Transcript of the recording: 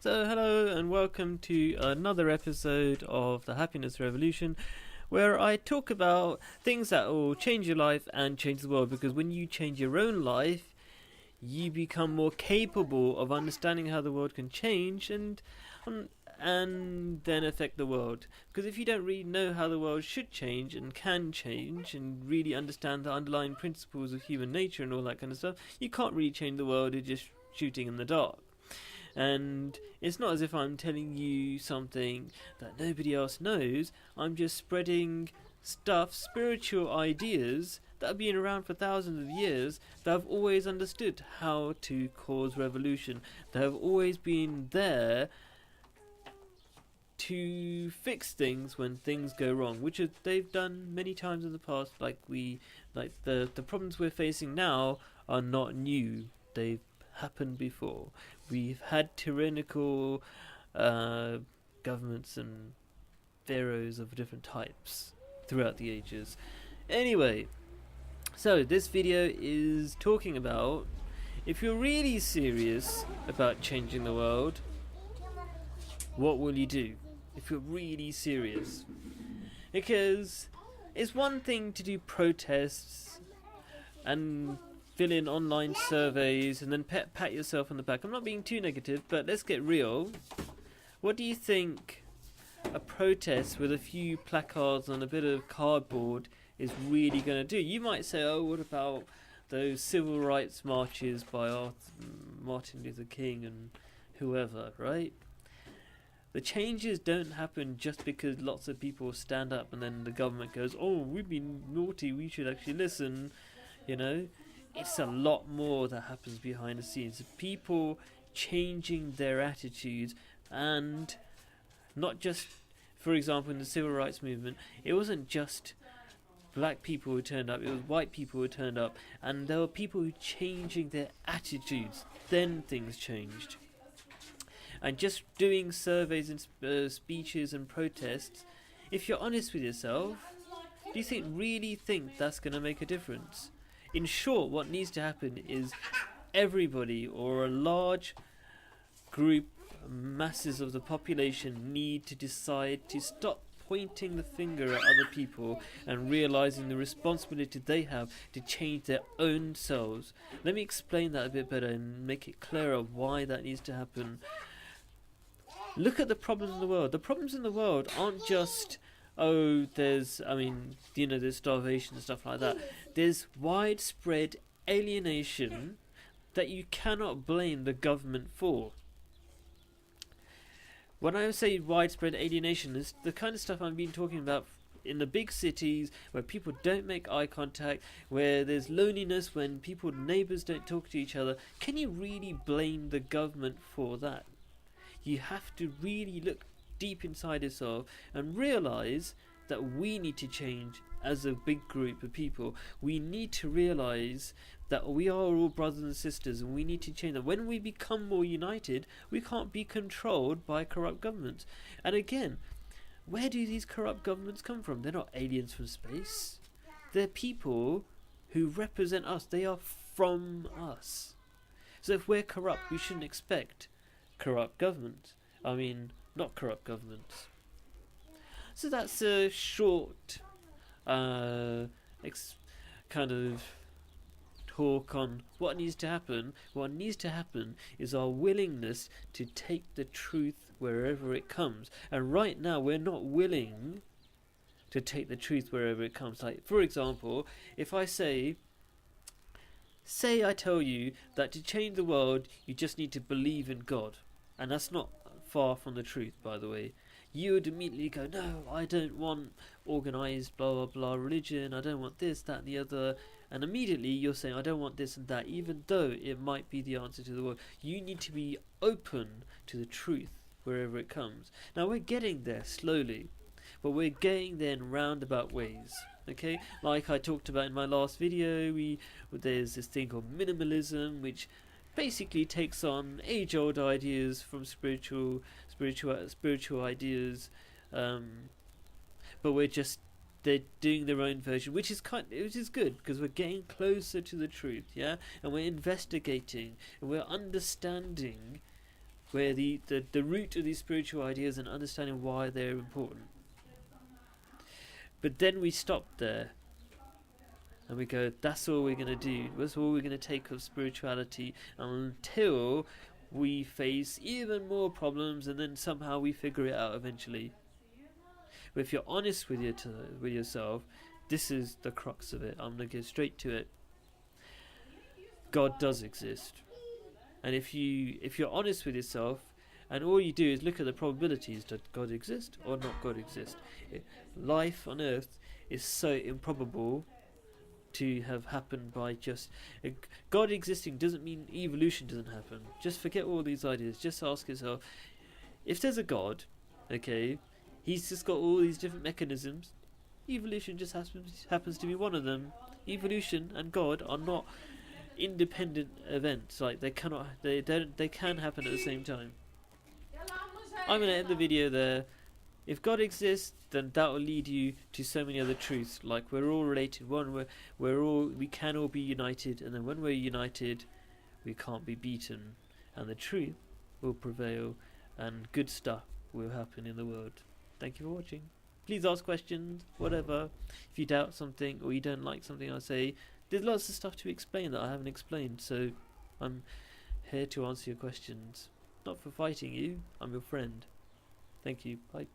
So, hello and welcome to another episode of the Happiness Revolution, where I talk about things that will change your life and change the world. Because when you change your own life, you become more capable of understanding how the world can change and then affect the world. Because if you don't really know how the world should change and can change and really understand the underlying principles of human nature and all that kind of stuff, you can't really change the world. You're just shooting in the dark. And it's not as if I'm telling you something that nobody else knows. I'm just spreading spiritual ideas that have been around for thousands of years, that have always understood how to cause revolution, that have always been there to fix things when things go wrong, which they've done many times in the past. The problems we're facing now are not new. They've happened before. We've had tyrannical governments and pharaohs of different types throughout the ages. Anyway, so this video is talking about, if you're really serious about changing the world, what will you do? If you're really serious. Because it's one thing to do protests and fill in online surveys and then pat yourself on the back. I'm not being too negative, but let's get real. What do you think a protest with a few placards on a bit of cardboard is really going to do? You might say, oh, what about those civil rights marches by Martin Luther King and whoever, right? The changes don't happen just because lots of people stand up and then the government goes, oh, we've been naughty, we should actually listen, you know? It's a lot more that happens behind the scenes. People changing their attitudes, and not just, for example, in the civil rights movement, it wasn't just black people who turned up, it was white people who turned up, and there were people who changing their attitudes. Then things changed. And just doing surveys and speeches and protests, if you're honest with yourself, do you really think that's going to make a difference? In short, what needs to happen is everybody, or a large group, masses of the population, need to decide to stop pointing the finger at other people and realizing the responsibility they have to change their own selves. Let me explain that a bit better and make it clearer why that needs to happen. Look at the problems in the world. The problems in the world aren't just, there's starvation and stuff like that. There's widespread alienation that you cannot blame the government for. When I say widespread alienation, it's the kind of stuff I've been talking about in the big cities, where people don't make eye contact, where there's loneliness, when neighbours don't talk to each other. Can you really blame the government for that? You have to really look deep inside yourself and realise that we need to change as a big group of people. We need to realise that we are all brothers and sisters, and we need to change that. When we become more united, we can't be controlled by corrupt governments. And again, where do these corrupt governments come from? They're not aliens from space. They're people who represent us. They are from us. So if we're corrupt, we shouldn't expect corrupt government. Not corrupt governments. So that's a short kind of talk on what needs to happen. What needs to happen is our willingness to take the truth wherever it comes. And right now we're not willing to take the truth wherever it comes. Like, for example, if I say I tell you that to change the world you just need to believe in God. And that's not far from the truth, by the way. You would immediately go, no, I don't want organised blah blah blah religion, I don't want this, that and the other. And immediately you're saying, I don't want this and that, even though it might be the answer to the world. You need to be open to the truth wherever it comes. Now we're getting there slowly, but we're getting there in roundabout ways. Okay, like I talked about in my last video, there's this thing called minimalism, which basically takes on age-old ideas from spiritual ideas, but they're doing their own version, which is good, because we're getting closer to the truth, yeah, and we're investigating and we're understanding where the root of these spiritual ideas and understanding why they're important. But then we stop there and we go, that's all we're going to do. That's all we're going to take of spirituality until we face even more problems, and then somehow we figure it out eventually. But if you're honest with yourself, this is the crux of it. I'm going to go straight to it. God does exist. And if you're honest with yourself, and all you do is look at the probabilities, that God exist or not God exist. Life on earth is so improbable to have happened by just God existing doesn't mean evolution doesn't happen. Just forget all these ideas. Just ask yourself, if there's a God, okay, he's just got all these different mechanisms. Evolution just happens to be one of them. Evolution and God are not independent events. Like they can happen at the same time. I'm going to end the video there. If God exists, then that will lead you to so many other truths, like we're all related. One, we can all be united, and then when we're united, we can't be beaten, and the truth will prevail, and good stuff will happen in the world. Thank you for watching. Please ask questions, whatever. If you doubt something or you don't like something I say, there's lots of stuff to explain that I haven't explained, so I'm here to answer your questions. Not for fighting you, I'm your friend. Thank you, bye.